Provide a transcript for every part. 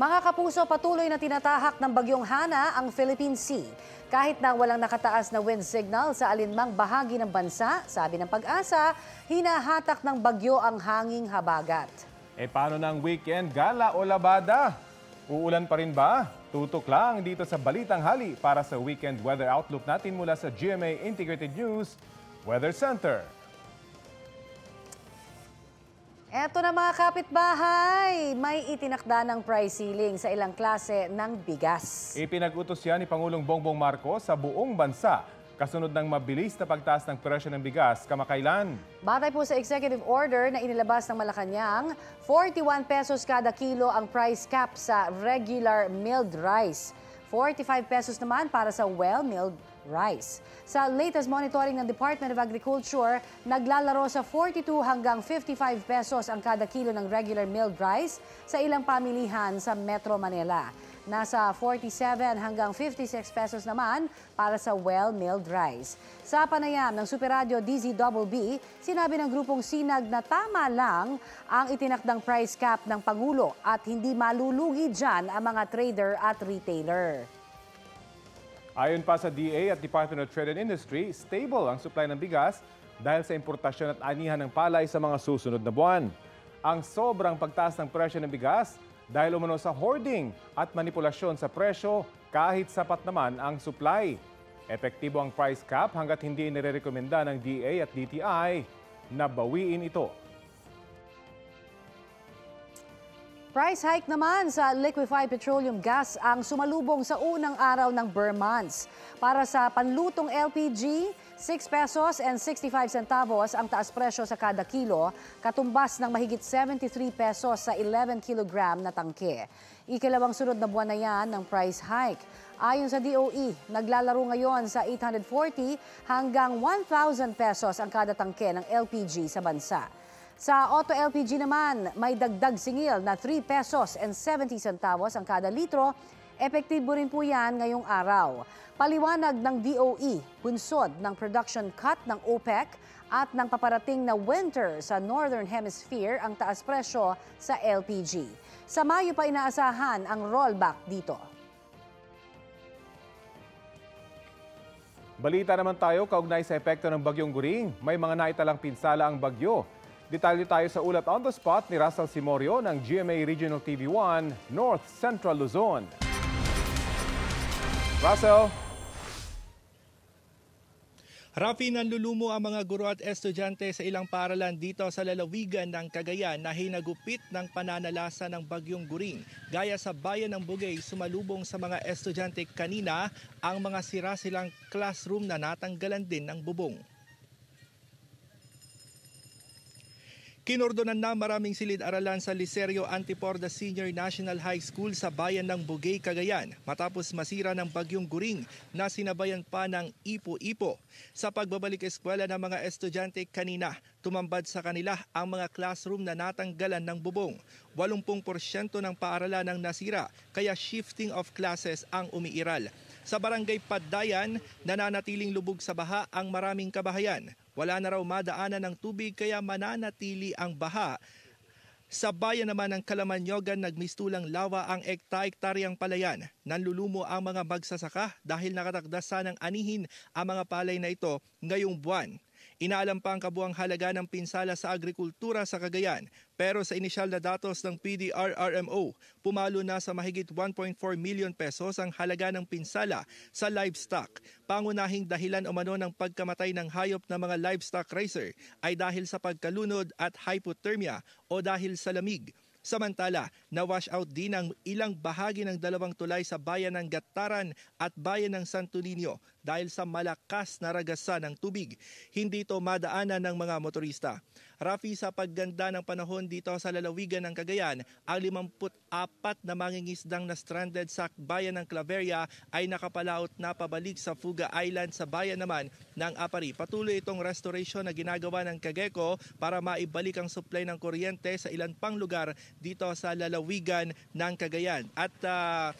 Mga kapuso, patuloy na tinatahak ng bagyong Hana ang Philippine Sea. Kahit na walang nakataas na wind signal sa alinmang bahagi ng bansa, sabi ng Pag-asa, hinahatak ng bagyo ang hanging habagat. Paano ng weekend gala o labada? Uulan pa rin ba? Tutok lang dito sa Balitang Hali para sa weekend weather outlook natin mula sa GMA Integrated News Weather Center. Eto na mga kapitbahay, may itinakda ng price ceiling sa ilang klase ng bigas. Ipinag-utos yan ni Pangulong Bongbong Marcos sa buong bansa, kasunod ng mabilis na pagtaas ng presyo ng bigas kamakailan. Batay po sa executive order na inilabas ng Malacanang, 41 pesos kada kilo ang price cap sa regular milled rice. 45 pesos naman para sa well-milled rice. Sa latest monitoring ng Department of Agriculture, naglalaro sa 42 hanggang 55 pesos ang kada kilo ng regular milled rice sa ilang pamilihan sa Metro Manila. Nasa 47 hanggang 56 pesos naman para sa well-milled rice. Sa panayam ng Super Radio DZBB, sinabi ng grupong Sinag na tama lang ang itinakdang price cap ng Pangulo at hindi malulugi dyan ang mga trader at retailer. Ayon pa sa DA at Department of Trade and Industry, stable ang supply ng bigas dahil sa importasyon at anihan ng palay sa mga susunod na buwan. Ang sobrang pagtaas ng presyo ng bigas dahil umano sa hoarding at manipulasyon sa presyo kahit sapat naman ang supply. Epektibo ang price cap hanggat hindi inirekomenda ng DA at DTI na bawiin ito. Price hike naman sa liquefied petroleum gas ang sumalubong sa unang araw ng Burr months. Para sa panlutong LPG, 6 pesos and 65 centavos ang taas presyo sa kada kilo, katumbas ng mahigit 73 pesos sa 11 kilogram na tangke. Ikalawang sunod na buwan na yan ng price hike. Ayon sa DOE, naglalaro ngayon sa 840 hanggang 1,000 pesos ang kada tangke ng LPG sa bansa. Sa Auto LPG naman, may dagdag singil na 3 pesos and 70 centavos ang kada litro. Epektibo rin po yan ngayong araw. Paliwanag ng DOE, bunsod ng production cut ng OPEC at ng paparating na winter sa Northern Hemisphere ang taas presyo sa LPG. Sa Mayo pa inaasahan ang rollback dito. Balita naman tayo kaugnay sa epekto ng Bagyong Guring. May mga naitalang pinsala ang bagyo. Detalye tayo sa ulat on the spot ni Russell Simorio ng GMA Regional TV1, North Central Luzon. Russell? Rafi, nanlulumo ang mga guro at estudyante sa ilang paaralan dito sa lalawigan ng Cagayan na hinagupit ng pananalasa ng Bagyong Guring. Gaya sa bayan ng Bugay, sumalubong sa mga estudyante kanina ang mga sira-silang classroom na natanggalan din ng bubong. Kinordonan na maraming silid-aralan sa Licerio Antiporda Senior National High School sa bayan ng Bugay, Cagayan matapos masira ng Bagyong Guring na sinabayan pa ng ipo-ipo. Sa pagbabalik eskwela ng mga estudyante kanina, tumambad sa kanila ang mga classroom na natanggalan ng bubong. 80% ng paaralan ang nasira, kaya shifting of classes ang umiiral. Sa barangay Paddayan, nananatiling lubog sa baha ang maraming kabahayan. Wala na raw madaanan ng tubig kaya mananatili ang baha. Sa bayan naman ng Kalamanyogan, nagmistulang lawa ang ekta-ektaryang palayan. Nanlulumo ang mga magsasaka dahil nakatakdasan ng anihin ang mga palay na ito ngayong buwan. Inaalam pa ang kabuang halaga ng pinsala sa agrikultura sa Cagayan. Pero sa inisyal na datos ng PDRRMO, pumalo na sa mahigit 1.4 million pesos ang halaga ng pinsala sa livestock. Pangunahing dahilan umano ng pagkamatay ng hayop na mga livestock raiser ay dahil sa pagkalunod at hypothermia o dahil sa lamig. Samantala, na-wash out din ang ilang bahagi ng dalawang tulay sa bayan ng Gataran at bayan ng Santo Niño dahil sa malakas na ragasan ng tubig. Hindi ito madaanan ng mga motorista. Rafi, sa pagganda ng panahon dito sa lalawigan ng Cagayan, ang 54 na mangingisdang na stranded sa bayan ng Claveria ay nakapalaot na pabalik sa Fuga Island sa bayan naman ng Apari. Patuloy itong restoration na ginagawa ng Cageco para maibalik ang supply ng kuryente sa ilan pang lugar dito sa lalawigan ng Cagayan. At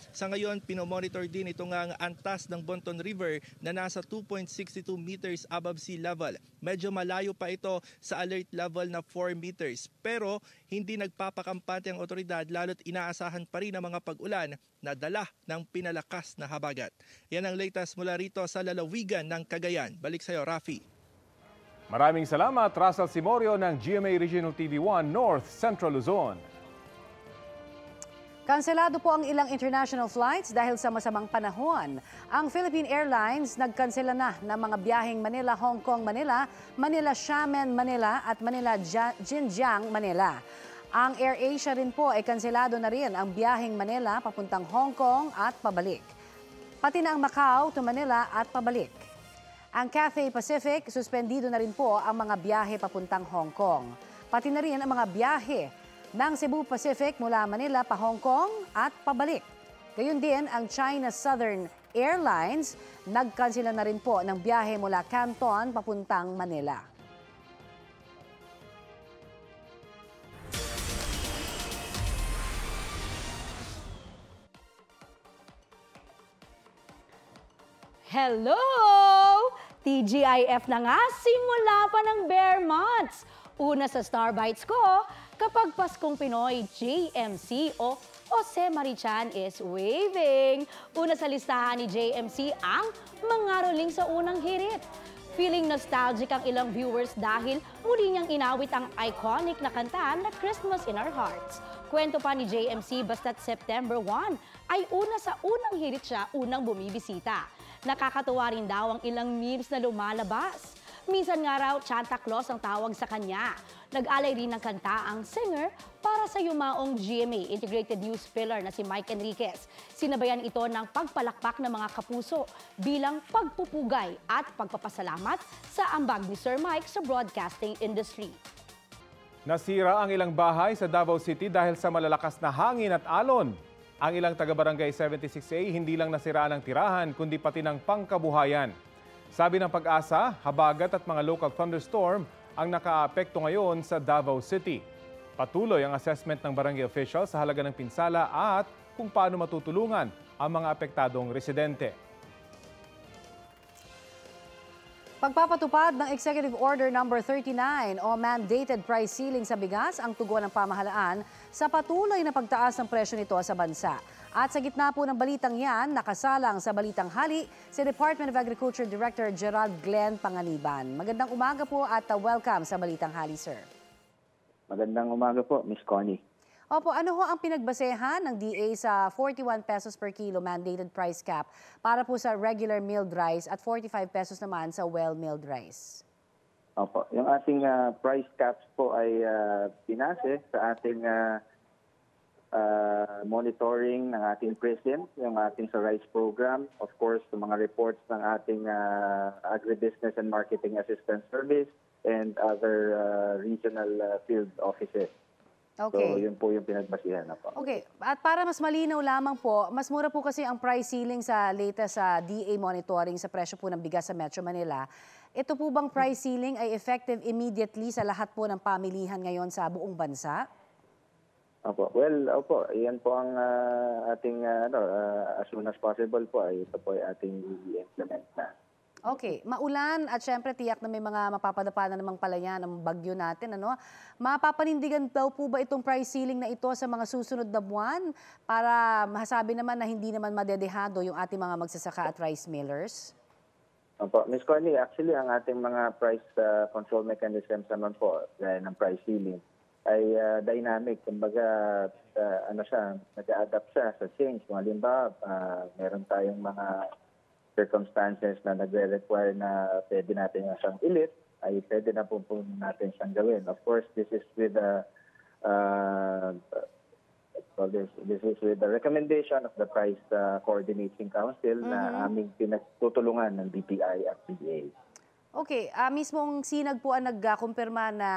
sa ngayon, pinomonitor din itong ang antas ng Bonton River na nasa 2.62 meters above sea level. Medyo malayo pa ito sa alert level na 4 meters. Pero hindi nagpapakampante ang otoridad lalo't inaasahan pa rin ang mga pag-ulan na dala ng pinalakas na habagat. Yan ang latest mula rito sa lalawigan ng Cagayan. Balik sa iyo, Rafi. Maraming salamat, Russell Simorio ng GMA Regional TV1 North Central Luzon. Kanselado po ang ilang international flights dahil sa masamang panahon. Ang Philippine Airlines nagkansela na ng mga biyaheng Manila-Hong Kong-Manila, Manila-Xiamen-Manila at Manila-Jinjiang-Manila. Ang AirAsia rin po ay kanselado na rin ang biyaheng Manila papuntang Hong Kong at pabalik. Pati na ang Macau to Manila at pabalik. Ang Cathay Pacific, suspendido na rin po ang mga biyahe papuntang Hong Kong. Pati na rin ang mga biyahe ng Cebu Pacific mula Manila pa Hong Kong at pabalik. Gayun din ang China Southern Airlines, nagkansela na rin po ng biyahe mula Canton papuntang Manila. Hello! TGIF na nga, simula pa ng bare months. Una sa Star Bites ko, kapag Paskong Pinoy, JMC o Jose Marichan is waving. Una sa listahan ni JMC ang mangaroling sa unang hirit. Feeling nostalgic ang ilang viewers dahil muli niyang inawit ang iconic na kanta na Christmas in Our Hearts. Kwento pa ni JMC basta't September 1 ay una sa unang hirit siya unang bumibisita. Nakakatuwa rin daw ang ilang memes na lumalabas. Minsan nga raw, Santa Claus ang tawag sa kanya. Nag-alay rin ng kanta ang singer para sa yumaong GMA Integrated News Pillar na si Mike Enriquez. Sinabayan ito ng pagpalakpak ng mga kapuso bilang pagpupugay at pagpapasalamat sa ambag ni Sir Mike sa broadcasting industry. Nasira ang ilang bahay sa Davao City dahil sa malalakas na hangin at alon. Ang ilang taga-barangay 76A hindi lang nasiraan ang tirahan kundi pati ng pangkabuhayan. Sabi ng Pag-asa, habagat at mga local thunderstorm ang nakaapekto ngayon sa Davao City. Patuloy ang assessment ng barangay officials sa halaga ng pinsala at kung paano matutulungan ang mga apektadong residente. Pagpapatupad ng Executive Order No. 39 o mandated price ceiling sa bigas ang tugon ng pamahalaan sa patuloy na pagtaas ng presyo nito sa bansa. At sa gitna po ng balitang yan, nakasalang sa Balitang Hali si Department of Agriculture Director Gerald Glenn Panganiban. Magandang umaga po at welcome sa Balitang Hali, sir. Magandang umaga po, Miss Connie. Opo, ano ho ang pinagbasehan ng DA sa 41 pesos per kilo mandated price cap para po sa regular milled rice at 45 pesos naman sa well-milled rice? Opo, yung ating price caps po ay pinase sa ating monitoring ng ating president, yung ating sa rice program, of course, yung mga reports ng ating Agribusiness and Marketing Assistance Service and other regional field offices. Okay. So, yun po yung pinagbasihan na po. Okay. At para mas malinaw lamang po, mas mura po kasi ang price ceiling sa latest sa DA monitoring sa presyo po ng bigas sa Metro Manila. Ito po bang price ceiling ay effective immediately sa lahat po ng pamilihan ngayon sa buong bansa? Opo. Well, opo, yan po ang ating as soon as possible po ay ito po ay ating i-implement na. Okay, maulan at syempre tiyak na may mga mapapadapa na namang palayan ng bagyo natin. Ano? Mapapanindigan daw po ba itong price ceiling na ito sa mga susunod na buwan para masabi naman na hindi naman madedehado yung ating mga magsasaka at rice millers? Opo, Ms. Connie, actually ang ating mga price control mechanisms naman po, gaya ng price ceiling, ay dynamic. Kumbaga, nag-a-adapt siya sa change. Kung halimbawa, meron tayong mga circumstances na nagre-require na pwede natin siyang ilit, ay pwede na po natin siyang gawin. Of course, this is with the recommendation of the Price Coordinating Council na aming pinagtutulungan ng DTI at PDA. Okay, mismong Sinag po ang nagkumpirma na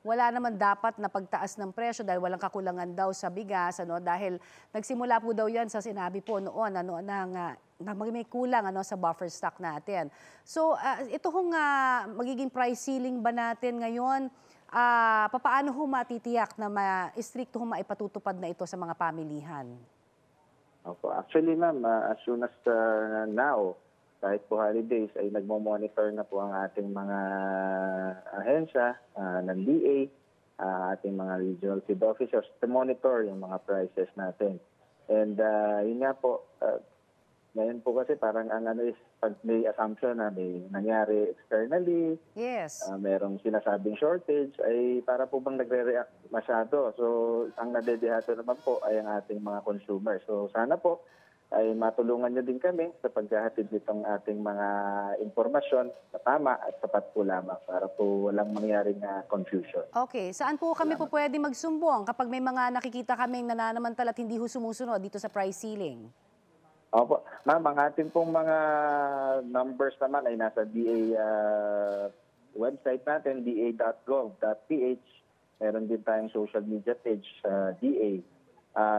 wala naman dapat na pagtaas ng presyo dahil walang kakulangan daw sa bigas, dahil nagsimula po daw yan sa sinabi po noon na may kulang sa buffer stock natin. So ito hong magiging price ceiling ba natin ngayon, papaano ho matitiyak na stricto ho maipatutupad na ito sa mga pamilihan? Opo. Actually, ma'am, as soon as now, kahit po holidays ay nagmo-monitor na po ang ating mga ahensya ng DA, ating mga regional feed officers to monitor yung mga prices natin. And yun nga po, ngayon po kasi parang ang ano is pag may assumption na may nangyari externally, Yes. merong sinasabing shortage, ay para po bang nagre-react masyado. So, ang nadedehato naman po ay ang ating mga consumers. So, sana po ay matulungan nyo din kami sa paghahatid nitong ating mga impormasyon na tama at sapat po lamang para po walang mangyaring confusion. Okay, saan po kami po pwede magsumbong kapag may mga nakikita kaming nananamantala at hindi ho sumusunod dito sa price ceiling? Opo. Ma'am, ang ating pong mga numbers naman ay nasa DA website natin, da.gov.ph. Meron din tayong social media page sa DA.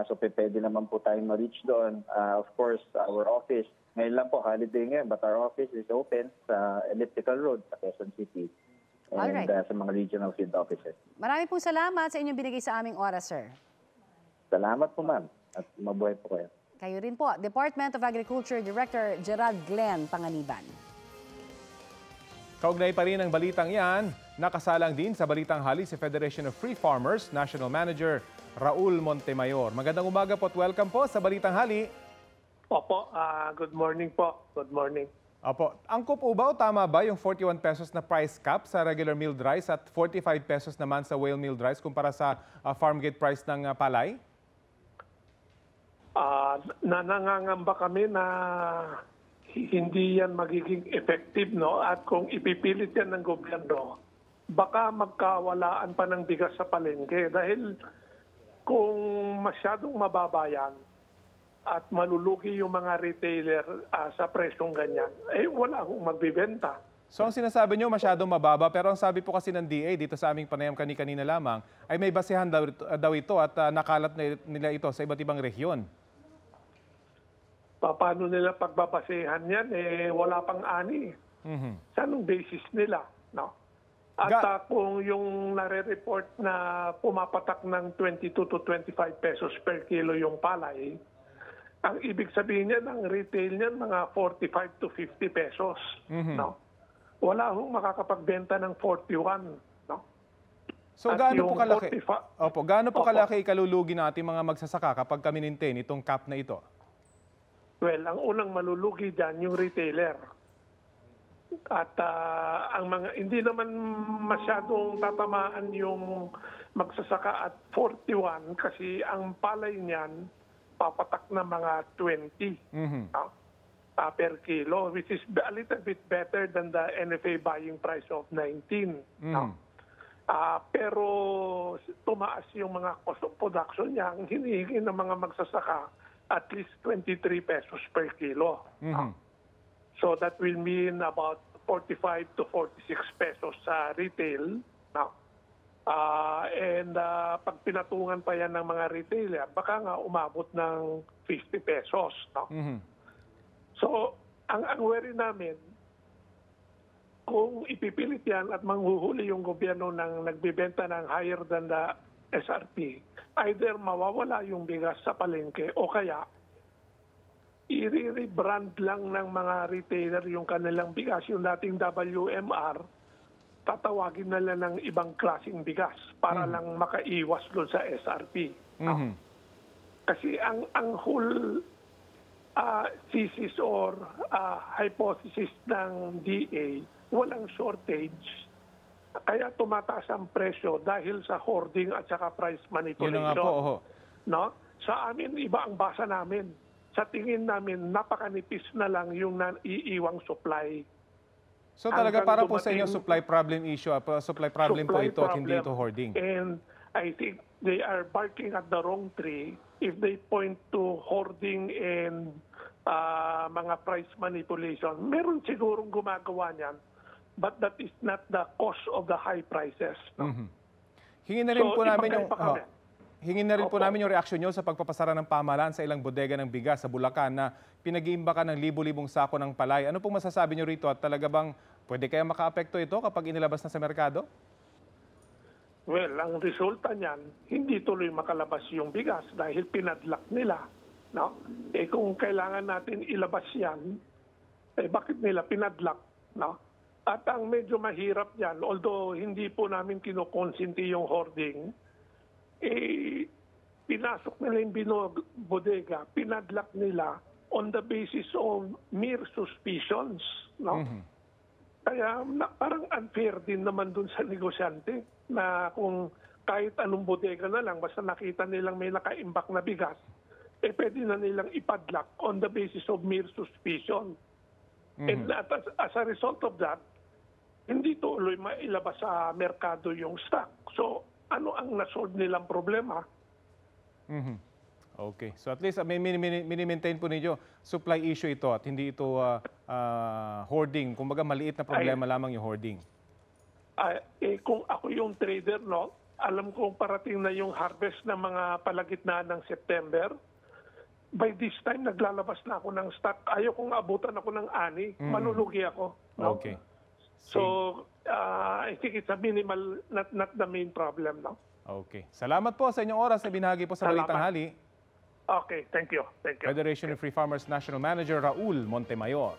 So pwede naman po tayong ma-reach doon. Of course, our office, ngayon lang po, holiday ngayon, but our office is open sa Elliptical Road sa Quezon City. And Alright. Sa mga regional field offices. Marami pong salamat sa inyong binigay sa aming oras, sir. Salamat po, ma'am. At mabuhay po kayo. Kayo rin po, Department of Agriculture Director Gerald Glenn Panganiban. Kaugnay pa rin ang balitang yan, nakasalang din sa Balitang Hali si Federation of Free Farmers National Manager Raul Montemayor. Magandang umaga po at welcome po sa Balitang Hali. Opo, good morning po. Good morning. Opo, angkop ubaw, tama ba yung 41 pesos na price cap sa regular milled rice at 45 pesos naman sa whale milled rice kumpara sa farm gate price ng palay? Nangangamba kami na hindi yan magiging effective, no? At kung ipipilit yan ng gobyerno, baka magkawalaan pa ng bigas sa palengke. Dahil kung masyadong mababa yan at malulugi yung mga retailer sa presyong ganyan, wala akong magbibenta. So ang sinasabi nyo masyadong mababa, pero ang sabi po kasi ng DA dito sa aming panayam kanina lamang ay may basehan daw ito at nakalat nila ito sa iba't ibang rehiyon. Paano nila pagbabasehan yan? Wala pang ani. Sa anong basis nila? No? At kung yung nare-report na pumapatak ng 22 to 25 pesos per kilo yung palay, ang ibig sabihin niyan, ang retail niyan, mga 45 to 50 pesos. No? Wala hong makakapagbenta ng 41. No? So At gaano po yung kalaki? 45 Opo, gaano po Opo. kalaki ikalulugi natin mga magsasaka kapag kami maintain itong cap na ito? Well, ang unang malulugi dyan yung retailer. At ang mga hindi naman masyadong tatamaan yung magsasaka at 41 kasi ang palay niyan papatak na mga 20 per kilo, which is a little bit better than the NFA buying price of 19. Pero tumaas yung mga cost of production niya. Ang hinihingi ng mga magsasaka at least 23 pesos per kilo. So that will mean about 45 to 46 pesos sa retail. And pag pinatungan pa yan ng mga retailer, baka nga umabot ng 50 pesos. So ang worry namin, kung ipipilit yan at manghuhuli yung gobyerno ng nagbibenta ng higher than the SRP, either mawawala yung bigas sa palengke o kaya i-rebrand lang ng mga retailer yung kanilang bigas, yung dating WMR, tatawagin na lang ng ibang klaseng bigas para lang makaiwas doon sa SRP. Kasi ang whole thesis or hypothesis ng DA, walang shortage. Kaya tumataas ang presyo dahil sa hoarding at saka price manipulation. Yun na nga po, No? Sa amin, iba ang basa namin. Sa tingin namin, napakanipis na lang yung naiiwang supply. So talaga Hanggang para po sa inyo dumating- supply problem issue, supply problem po Supply ito at hindi problem. ito hoarding. And I think they are barking at the wrong tree if they point to hoarding and mga price manipulation. Meron sigurong gumagawa niyan, but that is not the cause of the high prices. No? Hingin na rin So, po namin yung ipakaipa kami. hingin na rin po Opo. namin yung reaksyon nyo sa pagpapasara ng pamahalaan sa ilang bodega ng bigas sa Bulacan na pinag-iimbakan ng libu-libong sako ng palay. Ano pong masasabi nyo rito at talaga bang pwede kaya makaapekto ito kapag inilabas na sa merkado? Well, ang resulta niyan, hindi tuloy makalabas yung bigas dahil pinadlock nila. No? Kung kailangan natin ilabas yan, bakit nila pinadlock, no? At ang medyo mahirap yan, although hindi po namin kinukonsinti yung hoarding, pinasok nila yung bodega, pinadlock nila on the basis of mere suspicions, no? Kaya parang unfair din naman dun sa negosyante na kung kahit anong bodega na lang, basta nakita nilang may nakaimbak na bigas, pwede na nilang ipadlock on the basis of mere suspicion. And as a result of that, hindi tuloy mailabas sa merkado yung stock. So, ano ang nasolve nilang problema? Okay. So at least may mini-maintain po ninyo supply issue ito at hindi ito hoarding. Kumbaga maliit na problema lamang yung hoarding. Kung ako yung trader, no, alam kong parating na yung harvest ng mga palagitnaan ng September. By this time, naglalabas na ako ng stock. Ayaw kong abutan ako ng ani. Manulugi ako. No? Okay. So, I think it's a minimal, not the main problem. No? Okay. Salamat po sa inyong oras na binahagi po sa Balitang Hali. Okay, thank you. Thank you. Federation of Free Farmers National Manager Raul Montemayor.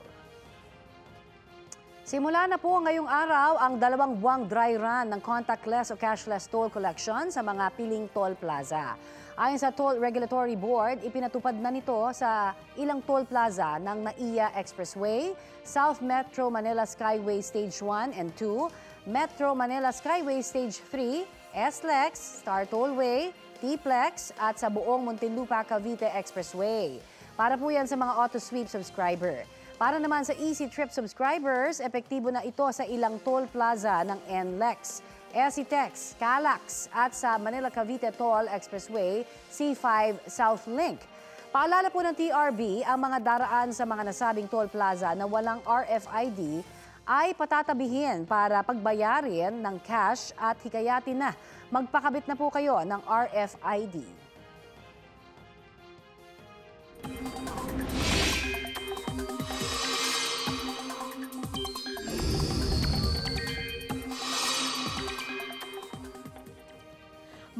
Simula na po ngayong araw ang 2 buwang dry run ng contactless o cashless toll collection sa mga piling toll plaza. Ayon sa Toll Regulatory Board, ipinatupad na nito sa ilang toll plaza ng NAIA Expressway, South Metro Manila Skyway Stage 1 and 2, Metro Manila Skyway Stage 3, SLEX, Star Tollway, T-Plex at sa buong Muntinlupa Cavite Expressway. Para po yan sa mga auto-sweep subscriber. Para naman sa Easy Trip subscribers, epektibo na ito sa ilang toll plaza ng NLEX, SCTEX, Calax at sa Manila Cavite Toll Expressway, C5 South Link. Paalala po ng TRB, ang mga daraan sa mga nasabing toll plaza na walang RFID ay patatabihin para pagbayarin ng cash at hikayatin na magpakabit na po kayo ng RFID.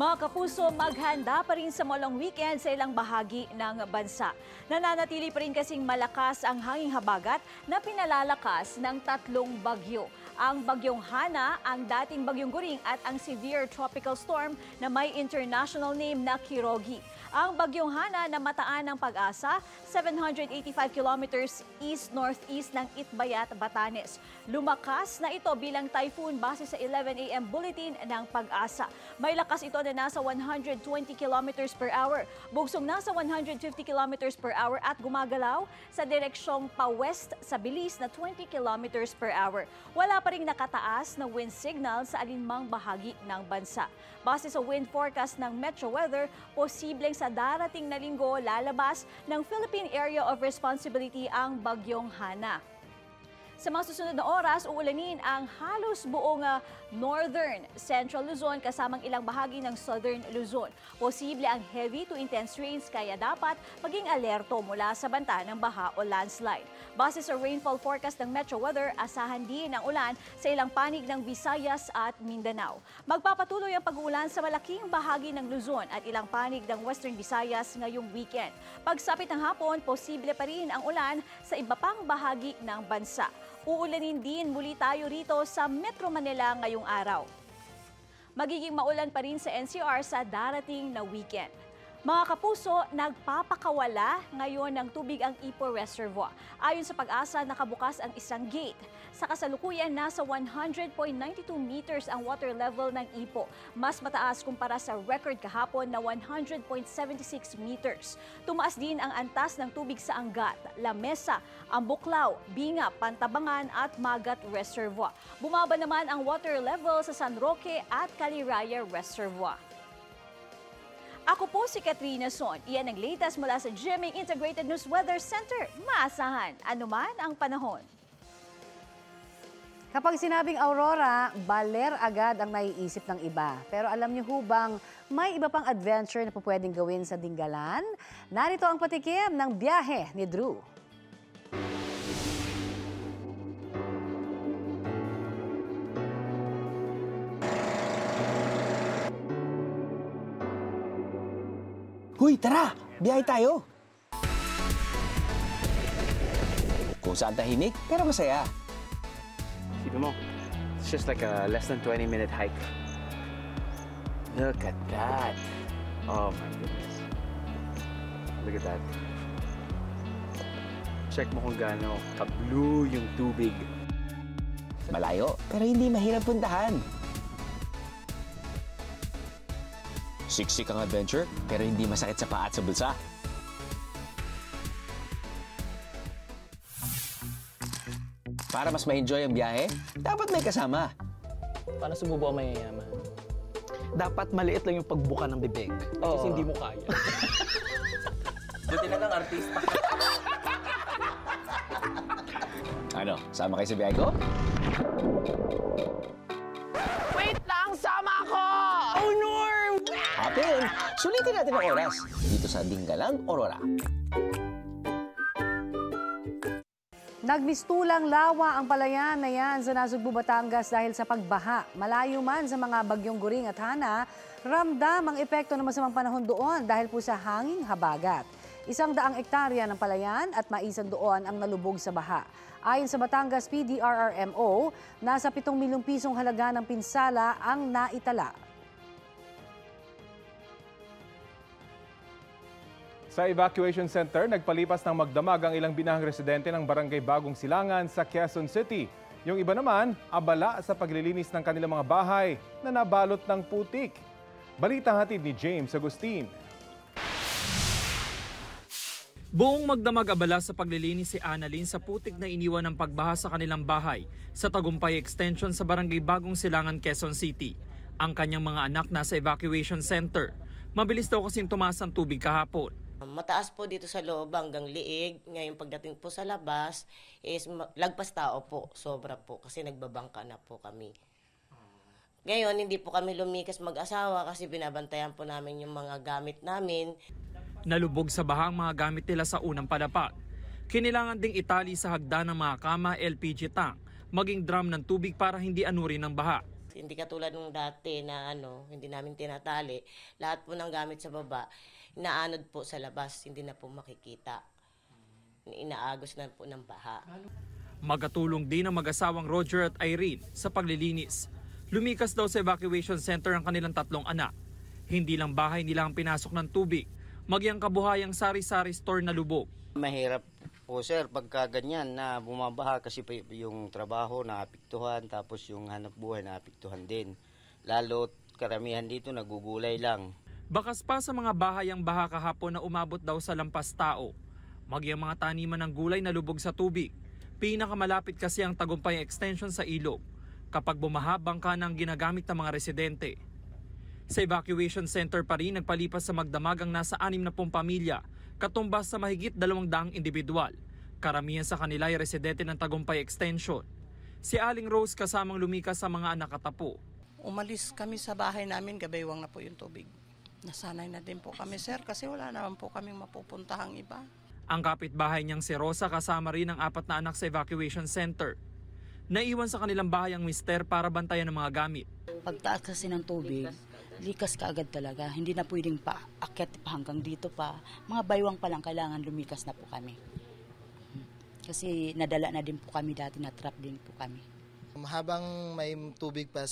Mga kapuso, maghanda pa rin sa malang weekend sa ilang bahagi ng bansa. Nananatili pa rin kasing malakas ang hanging habagat na pinalalakas ng 3 bagyo. Ang bagyong Hana, ang dating bagyong Guring at ang severe tropical storm na may international name na Kirogi. Ang bagyong Hana na mataan ng Pag-asa, 785 kilometers east-northeast ng Itbayat, Batanes. Lumakas na ito bilang typhoon base sa 11 a.m. bulletin ng Pag-asa. May lakas ito na nasa 120 kilometers per hour, bugsong nasa 150 kilometers per hour at gumagalaw sa direksyong pa-west sa bilis na 20 kilometers per hour. Wala pa ring nakataas na wind signal sa alinmang bahagi ng bansa. Base sa wind forecast ng Metro Weather, posibleng sa darating na linggo lalabas ng Philippine Area of Responsibility ang bagyong Hana. Sa mga susunod na oras, uulanin ang halos buong northern central Luzon kasamang ilang bahagi ng southern Luzon. Posible ang heavy to intense rains kaya dapat maging alerto mula sa banta ng baha o landslide. Base sa rainfall forecast ng Metro Weather, asahan din ang ulan sa ilang panig ng Visayas at Mindanao. Magpapatuloy ang pag-uulan sa malaking bahagi ng Luzon at ilang panig ng Western Visayas ngayong weekend. Pagsapit ng hapon, posible pa rin ang ulan sa iba pang bahagi ng bansa. Uulanin din muli tayo rito sa Metro Manila ngayong araw. Magiging maulan pa rin sa NCR sa darating na weekend. Mga kapuso, nagpapakawala ngayon ng tubig ang Ipo Reservoir. Ayon sa Pag-asa, nakabukas ang isang gate. Sa kasalukuyan, nasa 100.92 meters ang water level ng Ipo. Mas mataas kumpara sa record kahapon na 100.76 meters. Tumaas din ang antas ng tubig sa Angat, Lamesa, Ambuklaw, Binga, Pantabangan at Magat Reservoir. Bumaba naman ang water level sa San Roque at Caliraya Reservoir. Ako po si Katrina Son. Iyan ang latest mula sa GMA Integrated News Weather Center. Maasahan, anuman ang panahon. Kapag sinabing aurora, baler agad ang naiisip ng iba. Pero alam niyo hubang may iba pang adventure na pwedeng gawin sa Dingalan? Narito ang patikim ng biyahe ni Drew. Huy, tara! Biyahe tayo! Kung saan tahimik, pero masaya. Isipin mo, it's just like a less than 20-minute hike. Look at that. Oh my goodness. Look at that. Check mo kung gaano ka-blue yung tubig. Malayo, pero hindi mahirap puntahan. Siksik ang adventure, pero hindi masakit sa paa at sa bulsa. Para mas ma-enjoy ang biyahe, dapat may kasama. Para sumubo ang mayayaman. Dapat maliit lang yung pagbuka ng bibig. Kasi hindi mo kaya. Buti na lang, artista. Ano, sama kayo sa biyahe ko? Wait lang! Sama ako! Oh, Norm! Atin, sulitin natin ang oras dito sa Dinggalang Aurora. Nagmistulang lawa ang palayan na yan sa Nasugbu, Batangas dahil sa pagbaha. Malayo man sa mga bagyong Guring at Hana, ramdam ang epekto ng masamang panahon doon dahil po sa hanging habagat. 100 ektarya ng palayan at maisan doon ang nalubog sa baha. Ayon sa Batangas PDRRMO, nasa 7 milyong pisong halaga ng pinsala ang naitala. Sa evacuation center, nagpalipas ng magdamag ang ilang binahang residente ng Barangay Bagong Silangan sa Quezon City. Yung iba naman, abala sa paglilinis ng kanilang mga bahay na nabalot ng putik. Balitang hatid ni James Agustin. Buong magdamag abala sa paglilinis si Annalyn sa putik na iniwan ng pagbaha sa kanilang bahay sa Tagumpay Extension sa Barangay Bagong Silangan, Quezon City. Ang kanyang mga anak nasa evacuation center. Mabilis daw kasing tumaas ang tubig kahapon. Mataas po dito sa loob hanggang liig. Ngayon pagdating po sa labas is lagpas tao po. Sobra po kasi nagbabangka na po kami. Ngayon hindi po kami lumikas mag-asawa kasi binabantayan po namin yung mga gamit namin. Nalubog sa bahang mga gamit nila sa unang padapat. Kinilangan ding itali sa hagdan ng mga kama, LPG tank, maging drum ng tubig para hindi anurin ng baha. Hindi katulad nung dati na hindi namin tinatali. Lahat po ng gamit sa baba, inaanod po sa labas, hindi na po makikita. Inaagos na po ng baha. Magatulong din ang mag-asawang Roger at Irene sa paglilinis. Lumikas daw sa evacuation center ang kanilang 3 anak. Hindi lang bahay nila ang pinasok ng tubig, magyang kabuhayang sari-sari store na lubog. Mahirap po sir pagka ganyan na bumabaha kasi yung trabaho naapektuhan tapos yung hanap buhay naapektuhan din. Lalo karamihan dito nagugulay lang. Bakas pa sa mga bahay ang baha kahapon na umabot daw sa lampas tao. Magyang mga taniman ng gulay na lubog sa tubig. Pinakamalapit kasi ang Tagumpay Extension sa ilog. Kapag bumaha, bangka na ang ginagamit ng mga residente. Sa evacuation center pa rin nagpalipas sa magdamag ang nasa 60 pamilya, katumbas sa mahigit 200 individual. Karamihan sa kanila ay residente ng Tagumpay Extension. Si Aling Rose kasamang lumikas sa mga anak at apo. Umalis kami sa bahay namin, gabaywang na po yung tubig. Nasanay na din po kami sir kasi wala naman po kaming mapupuntahang iba. Ang kapitbahay niyang si Rosa kasama rin ang 4 na anak sa evacuation center. Naiwan sa kanilang bahay ang mister para bantayan ng mga gamit. Pagtaas kasi ng tubig, likas ka agad talaga. Hindi na pwedeng paakyat pa hanggang dito pa. Mga baywang pa lang kailangan lumikas na po kami. Kasi nadala na din po kami dati, na-trap din po kami. Habang may tubig pa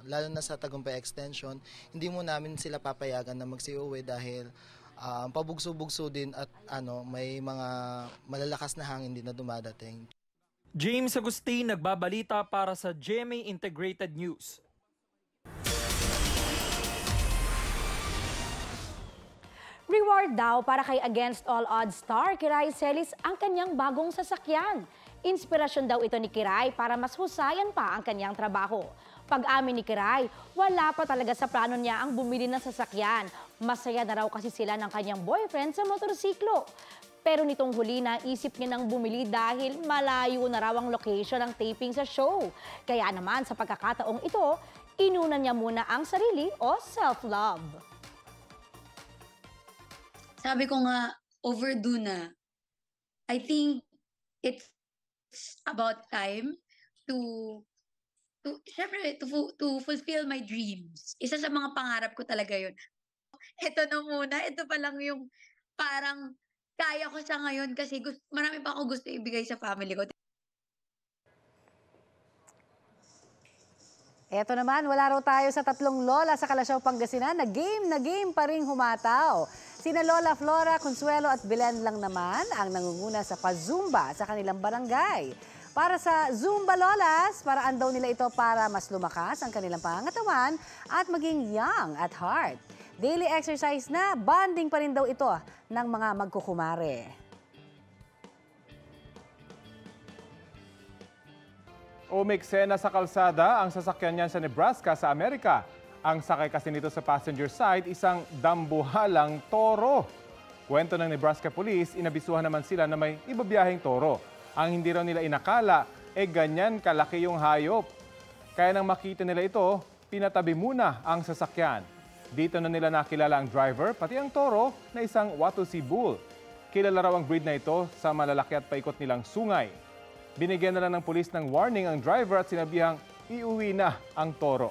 lalo na sa Tagumpay Extension, hindi mo namin sila papayagan na magsiuwi dahil pabugso-bugso din at may mga malalakas na hangin din na dumadating. James Agustin, nagbabalita para sa GMA Integrated News. Reward daw para kay Against All Odds star Kiray Celis ang kanyang bagong sasakyan. Inspirasyon daw ito ni Kiray para mas husayan pa ang kanyang trabaho. Pag-amin ni Kiray, wala pa talaga sa plano niya ang bumili ng sasakyan. Masaya na raw kasi sila ng kanyang boyfriend sa motorsiklo. Pero nitong huli naisip niya nang bumili dahil malayo na raw ang location ng taping sa show. Kaya naman sa pagkakataong ito, inuna niya muna ang sarili o self-love. Sabi ko nga, overdue na. I think it's about time to fulfill my dreams. Isa sa mga pangarap ko talaga yun. Ito na muna, ito pa lang yung parang kaya ko siya ngayon kasi marami pa ako gusto ibigay sa family ko. Eto naman, wala raw tayo sa tatlong lola sa Kalasyaw, Pangasinan na game pa ring humataw. Sina Lola Flora, Consuelo at Belen lang naman ang nangunguna sa pa-Zumba sa kanilang barangay. Para sa Zumba Lolas, paraan daw nila ito para mas lumakas ang kanilang pangangatawan at maging young at heart. Daily exercise na, bonding pa rin daw ito ng mga magkukumare. Umiksena sa kalsada ang sasakyan niyan sa Nebraska sa Amerika. Ang sakay kasi nito sa passenger side, isang dambuhalang toro. Kwento ng Nebraska Police, inabisuhan naman sila na may ibabiyaheng toro. Ang hindi raw nila inakala, ganyan kalaki yung hayop. Kaya nang makita nila ito, pinatabi muna ang sasakyan. Dito na nila nakilala ang driver, pati ang toro na isang Watusi Bull. Kilala raw ang breed na ito sa malalaki at paikot nilang sungay. Binigyan na lang ng pulis ng warning ang driver at sinabihang iuwi na ang toro.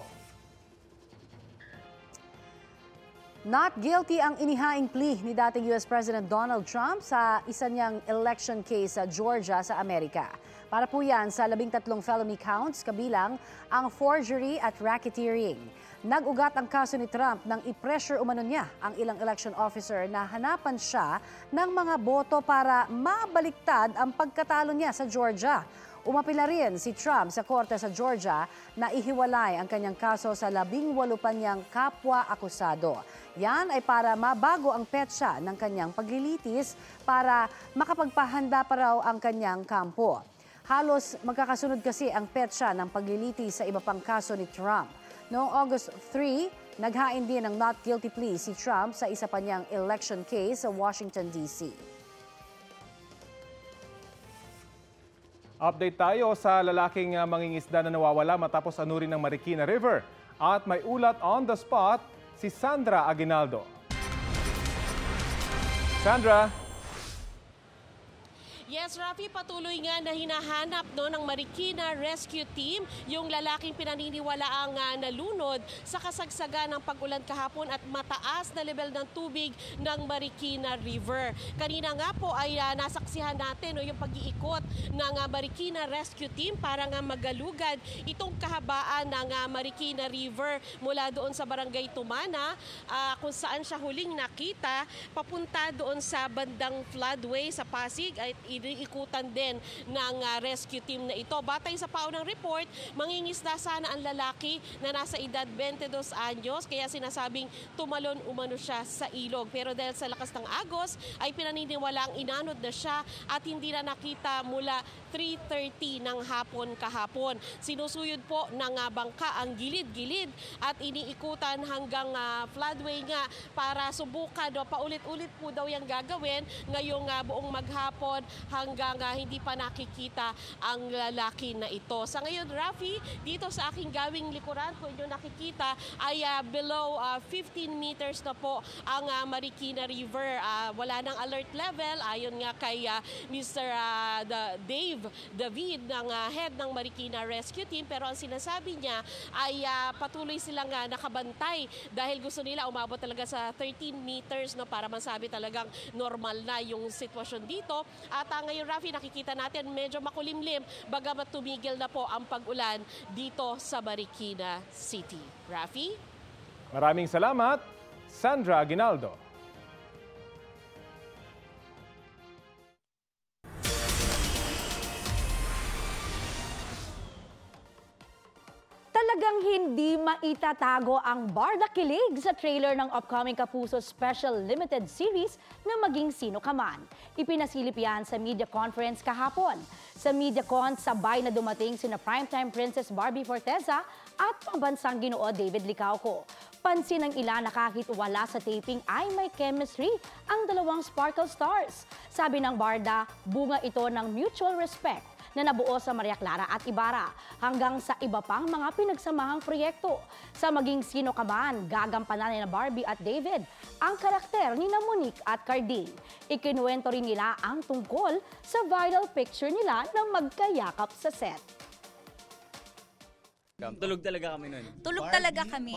Not guilty ang inihaing plea ni dating US President Donald Trump sa isa niyang election case sa Georgia sa Amerika. Para po yan sa 13 felony counts kabilang ang forgery at racketeering. Nag-ugat ang kaso ni Trump nang i-pressure umano niya ang ilang election officer na hanapan siya ng mga boto para mabaliktad ang pagkatalo niya sa Georgia. Umapila rin si Trump sa korte sa Georgia na ihiwalay ang kanyang kaso sa 18 pa niyang kapwa-akusado. Yan ay para mabago ang petsa ng kanyang paglilitis para makapagpahanda pa raw ang kanyang kampo. Halos magkakasunod kasi ang petsa ng paglilitis sa iba pang kaso ni Trump. Noong August 3, naghain din ng not guilty plea si Trump sa isa pa niyang election case sa Washington, D.C. Update tayo sa lalaking mangingisda na nawawala matapos anurin ng Marikina River. At may ulat on the spot, si Sandra Aguinaldo. Sandra? Yes, Rafi, patuloy nga na hinahanap ng Marikina Rescue Team yung lalaking pinaniniwalaang nalunod sa kasagsagan ng pag-ulan kahapon at mataas na level ng tubig ng Marikina River. Kanina nga po ay nasaksihan natin yung pag-iikot ng Marikina Rescue Team para nga magalugad itong kahabaan ng Marikina River mula doon sa Barangay Tumana kung saan siya huling nakita papunta doon sa bandang floodway sa Pasig at iniikutan din ng rescue team na ito. Batay sa paunang report, mangingisda sana ang lalaki na nasa edad 22 anyos kaya sinasabing tumalon umano siya sa ilog. Pero dahil sa lakas ng agos ay pinaniniwalaang inanod na siya at hindi na nakita mula 3:30 ng hapon kahapon. Sinusuyod po ng bangka ang gilid-gilid at iniikutan hanggang floodway nga para subukan paulit-ulit po daw yung gagawin ngayong buong maghapon hanggang hindi pa nakikita ang lalaki na ito. Sa ngayon, Rafi, dito sa aking gawing likuran, kung inyo nakikita, ay below 15 meters na po ang Marikina River. Wala nang alert level, ayon nga kay Mr. Dave David, ng head ng Marikina Rescue Team. Pero ang sinasabi niya ay patuloy silang nakabantay dahil gusto nila umabot talaga sa 13 meters para masabi talagang normal na yung sitwasyon dito. At ngayon, Rafi, nakikita natin medyo makulimlim bagamat tumigil na po ang pag-ulan dito sa Marikina City. Rafi? Maraming salamat, Sandra Aguinaldo. Talagang hindi maitatago ang Barda Kilig sa trailer ng upcoming Kapuso Special Limited Series na Maging Sino Ka Man. Ipinasilip yan sa media conference kahapon. Sa MediaCon, sabay na dumating sina primetime Princess Barbie Forteza at pambansang Ginoo David Licauco. Pansin ng ilan na kahit wala sa taping ay may chemistry ang dalawang Sparkle Stars. Sabi ng Barda, bunga ito ng mutual respect na nabuo sa Maria Clara at Ibarra hanggang sa iba pang mga pinagsamahang proyekto. Sa Maging Sino Ka Man, gagampanan ni Barbie at David ang karakter ni Monique at Carding. Ikinuwento rin nila ang tungkol sa viral picture nila na magkayakap sa set. Tulog talaga kami nun. Tulog talaga kami.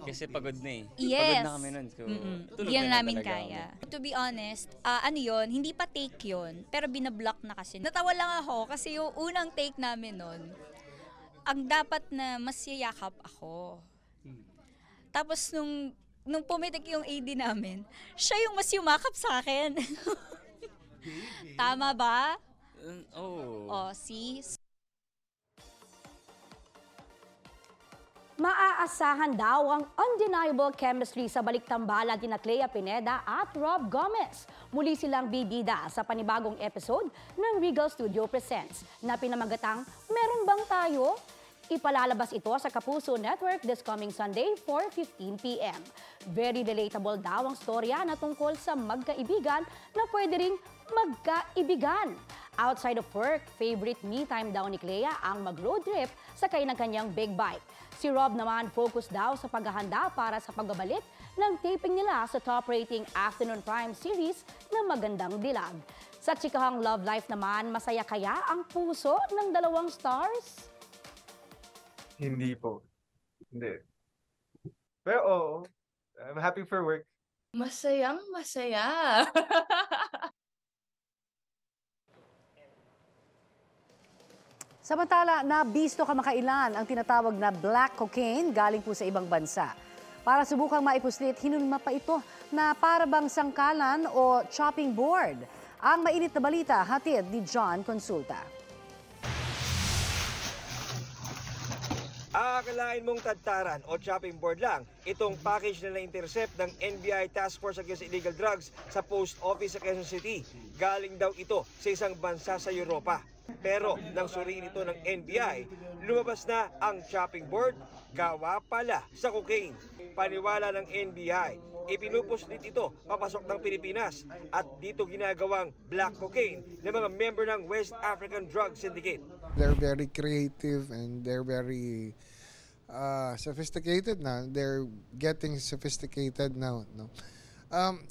Kasi pagod na eh. Yes. Pagod na kami nun. So, tulog Yan na namin talaga kaya. To be honest, ano yun, hindi pa take yun, pero binablock na kasi. Natawa lang ako kasi yung unang take namin nun, ang dapat na mas yayakap ako. Tapos nung pumitik yung AD namin, siya yung mas yumakap sa akin. Tama ba? Oh, see? Maaasahan daw ang undeniable chemistry sa baliktambala ni Clea Pineda at Rob Gomez. Muli silang bibida sa panibagong episode ng Regal Studio Presents na pinamagatang Meron Bang Tayo? Ipalalabas ito sa Kapuso Network this coming Sunday, 4:15 p.m. Very relatable daw ang storya na tungkol sa magkaibigan na pwede ring magkaibigan. Outside of work, favorite me time daw ni Clea ang mag-road trip sakay ng kanyang big bike. Si Rob naman focus daw sa paghahanda para sa pagbabalik ng taping nila sa top-rating afternoon prime series na Magandang Dilag. Sa chikahang love life naman, masaya kaya ang puso ng dalawang stars? Hindi po. Hindi. Pero oo, I'm happy for work. Masayang masaya. Samantala, nabisto kamakailan ang tinatawag na black cocaine galing po sa ibang bansa. Para subukang maipuslit, hinulma pa ito na parabang sangkalan o chopping board. Ang mainit na balita, hatid ni John Consulta. Aakalain mong tadtaran o chopping board lang itong package na na-intercept ng NBI Task Force Against Illegal Drugs sa post office sa Quezon City. Galing daw ito sa isang bansa sa Europa. Pero nang suriin ito ng NBI, lumabas na ang chopping board, gawa pala sa cocaine. Paniwala ng NBI, ipinupuslit ito papasok ng Pilipinas at dito ginagawang black cocaine ng mga member ng West African Drug Syndicate. They're very creative and they're very sophisticated now. They're getting sophisticated now. No?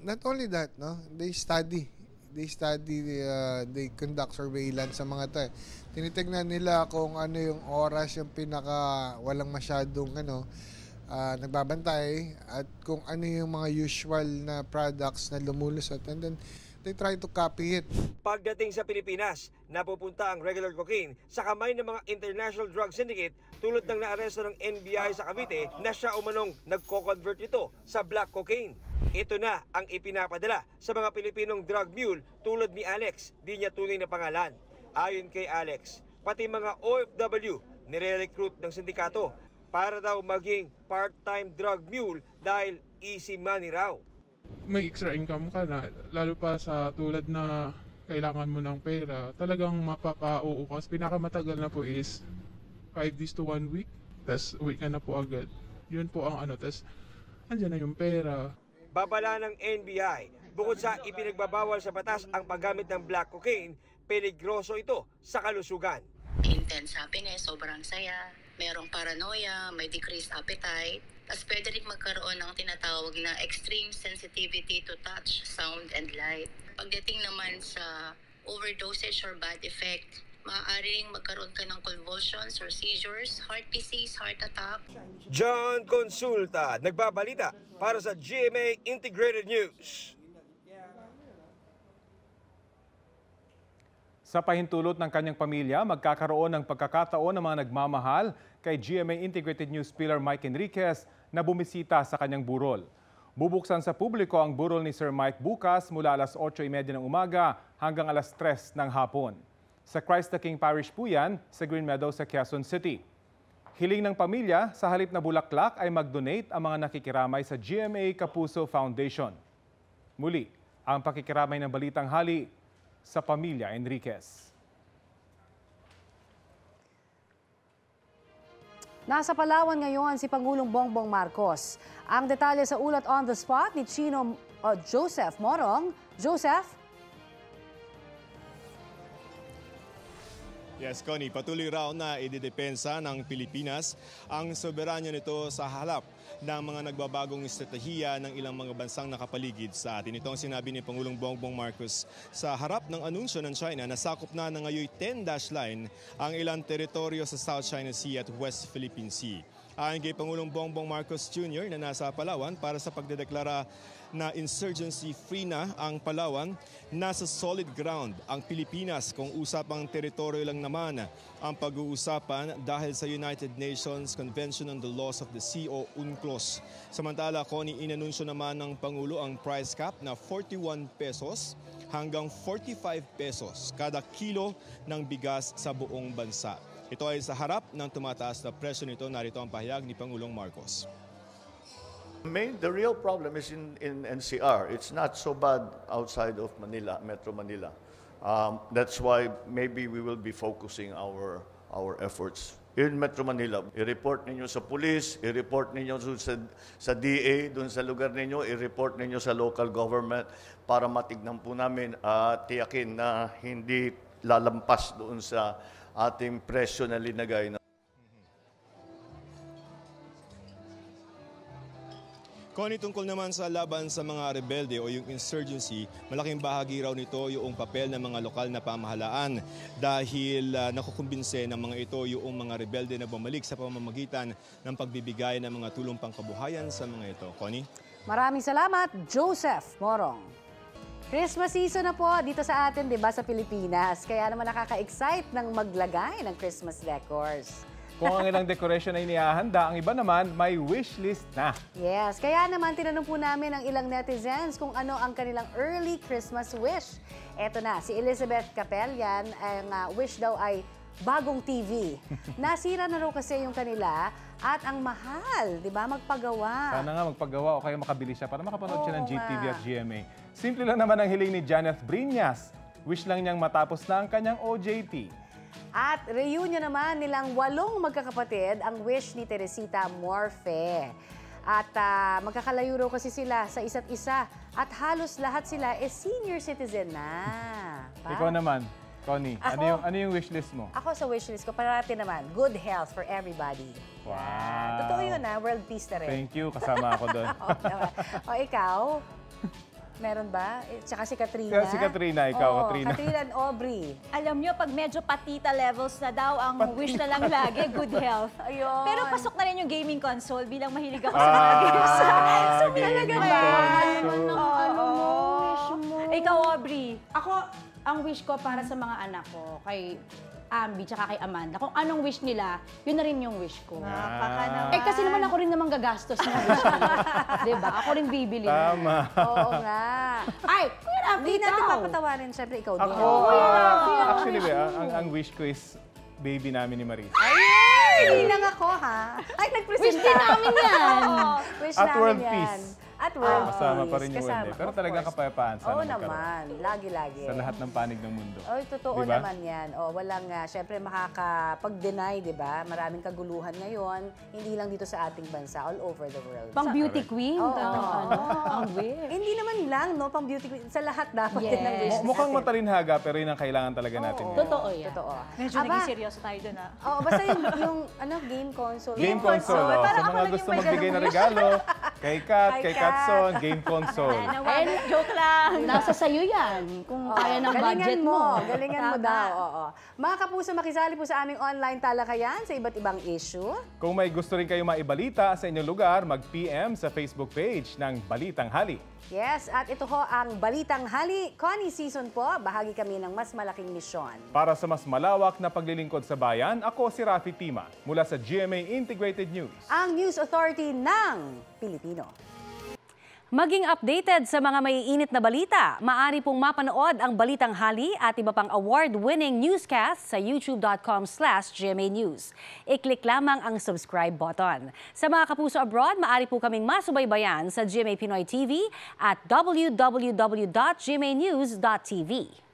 Not only that, no, they conduct surveillance sa mga to. Tinitignan nila kung ano yung oras yung pinaka walang masyadong nagbabantay at kung ano yung mga usual na products na lumulusot, and then they try to copy it. Pagdating sa Pilipinas, napupunta ang regular cocaine sa kamay ng mga international drug syndicate tulad ng naaresto ng NBI sa Cavite na siya umanong nagko-convert ito sa black cocaine. Ito na ang ipinapadala sa mga Pilipinong drug mule tulad ni Alex, di niya tunay na pangalan. Ayon kay Alex, pati mga OFW nire-recruit ng sindikato para daw maging part-time drug mule dahil easy money raw. May extra income ka na, lalo pa sa tulad na kailangan mo ng pera, talagang mapapa-uukas. Pinakamatagal na po is 5 days to 1 week, tas uwi ka na po agad. Yun po ang tas andyan na yung pera. Babala ng NBI, bukod sa ipinagbabawal sa batas ang paggamit ng black cocaine, peligroso ito sa kalusugan. Intense happiness, sobrang saya, merong paranoia, may decreased appetite, tapos pwede rin magkaroon ng tinatawag na extreme sensitivity to touch, sound, and light. Pagdating naman sa overdosage or bad effect, maaari ring magkaroon ka ng convulsions or seizures, heart disease, heart attack. John Consulta, nagbabalita para sa GMA Integrated News. Sa pahintulot ng kanyang pamilya, magkakaroon ng pagkakataon ng mga nagmamahal kay GMA Integrated News pillar Mike Enriquez na bumisita sa kanyang burol. Bubuksan sa publiko ang burol ni Sir Mike bukas mula alas 8:30 ng umaga hanggang alas 3 ng hapon. Sa Christ the King Parish po yan, sa Green Meadows sa Quezon City. Hiling ng pamilya, sa halip na bulaklak ay mag-donate ang mga nakikiramay sa GMA Kapuso Foundation. Muli, ang pakikiramay ng Balitang Hali sa pamilya Enriquez. Nasa Palawan ngayon si Pangulong Bongbong Marcos. Ang detalye sa ulat on the spot ni Chino Joseph Morong. Joseph? Yes, Connie, patuloy raw na ididepensa ng Pilipinas ang soberanya nito sa halap ng mga nagbabagong estratehiya ng ilang mga bansang nakapaligid sa atin. Ito ang sinabi ni Pangulong Bongbong Marcos sa harap ng anunsyo ng China na sakop na ng ngayon 10-dash line ang ilang teritoryo sa South China Sea at West Philippine Sea. Ayon kay Pangulong Bongbong Marcos Jr. na nasa Palawan para sa pagdedeklara na insurgency-free na ang Palawan, nasa solid ground ang Pilipinas kung usapang teritoryo lang naman ang pag-uusapan dahil sa United Nations Convention on the Laws of the Sea o UNCLOS. Samantala, Connie, inanunsyo naman ng Pangulo ang price cap na 41 pesos hanggang 45 pesos kada kilo ng bigas sa buong bansa. Ito ay sa harap ng tumataas na presyo nito. Narito ang pahayag ni Pangulong Marcos. The real problem is in NCR. It's not so bad outside of Manila, Metro Manila. That's why maybe we will be focusing our efforts in Metro Manila. I-report ninyo sa police, i-report ninyo sa DA, dun sa lugar ninyo, i-report ninyo sa local government para matignan po namin at tiyakin na hindi lalampas doon sa ating presyo na linagay. Connie, tungkol naman sa laban sa mga rebelde o yung insurgency, malaking bahagi raw nito yung papel ng mga lokal na pamahalaan dahil nakukumbinse ng mga ito yung mga rebelde na bumalik sa pamamagitan ng pagbibigay ng mga tulong pangkabuhayan sa mga ito. Connie? Maraming salamat, Joseph Morong. Christmas season na po dito sa atin, di ba, sa Pilipinas. Kaya naman nakaka-excite ng maglagay ng Christmas decors. Kung ang ilang decoration ay inihahanda, ang iba naman may wish list na. Yes, kaya naman tinanong po namin ang ilang netizens kung ano ang kanilang early Christmas wish. Eto na, si Elizabeth Capellan, ang wish daw ay bagong TV. Nasira na raw kasi yung kanila at ang mahal, di ba, magpagawa. Sana nga magpagawa o kaya makabili siya para makapanood siya ng GTV at GMA. Simple lang naman ang hiling ni Janeth Briñas. Wish lang niyang matapos na ang kanyang OJT. At reunion naman nilang 8 magkakapatid ang wish ni Teresita Morfe. At magkakalayo raw kasi sila sa isa't isa at halos lahat sila senior citizen na. Ikaw naman, Connie, ano yung wish list mo? Ako sa wish list ko, parati naman, good health for everybody. Wow! Totoo yun world peace na rin. Thank you, kasama ako doon. O ikaw? Meron ba? Tsaka si Katrina. Si Katrina, ikaw, Katrina. Katrina and Aubrey. Alam nyo, pag medyo patita levels na daw, ang wish na lang lagi, good health. Ayun. Pero pasok na rin yung gaming console bilang mahilig ako sa mga games. So, talaga ba? Ikaw, Aubrey. Ako, ang wish ko para sa mga anak ko, kay Ambi tsaka kay Amanda, kung anong wish nila, yun na rin yung wish ko. Napaka naman. Kasi naman ako rin naman gagastos ng wish nila. Diba? Ako rin bibili. Tama. Oo nga. Ay, Kuya Rafi, hindi natin papatawarin. Siyempre, ikaw din. Ako, actually, ang wish ko is baby namin ni Marisa. Ay! Hindi lang ako, ha? Ay, nag-present Wish din namin yan. Wish At namin world yan. peace. At world peace. Kasama pa rin yung Wendy. Pero talagang kapayapaan sana Oo magkaroon. naman. Lagi-lagi. Sa lahat ng panig ng mundo. Oy, totoo Diba? naman yan. Walang, syempre, makakapag-deny, di ba? Maraming kaguluhan ngayon. Hindi lang dito sa ating bansa, all over the world. Pang beauty queen. Oo. Ang wish. Hindi naman lang, no? Pang beauty queen. Sa lahat dapat din ng wish Mukhang natin. matalinhaga, pero yun ang kailangan talaga natin. Totoo yan. Totoo. Medyo naging seryoso tayo doon, ha? Oo, basta yung game console. Game console. Sa mga gusto magbigay ng regalo, kay Kat, kay Katson, game console. Joke lang. Nasa sayo yan. Kung kaya ng budget mo. Galingan mo daw. Oo. Mga kapuso, makisali po sa aming online talakayan sa iba't ibang issue. Kung may gusto rin kayo maibalita sa inyong lugar, mag-PM sa Facebook page ng Balitang Hali. Yes, at ito ho ang Balitang Hali. Connie Season po, bahagi kami ng mas malaking misyon. Para sa mas malawak na paglilingkod sa bayan, ako si Rafi Tima mula sa GMA Integrated News. Ang News Authority ng Pilipino. Maging updated sa mga maiinit na balita, maaari pong mapanood ang Balitang Hali at iba pang award-winning newscast sa youtube.com/GMA News. I-click lamang ang subscribe button. Sa mga kapuso abroad, maaari po kaming masubaybayan sa GMA Pinoy TV at www.gmanews.tv.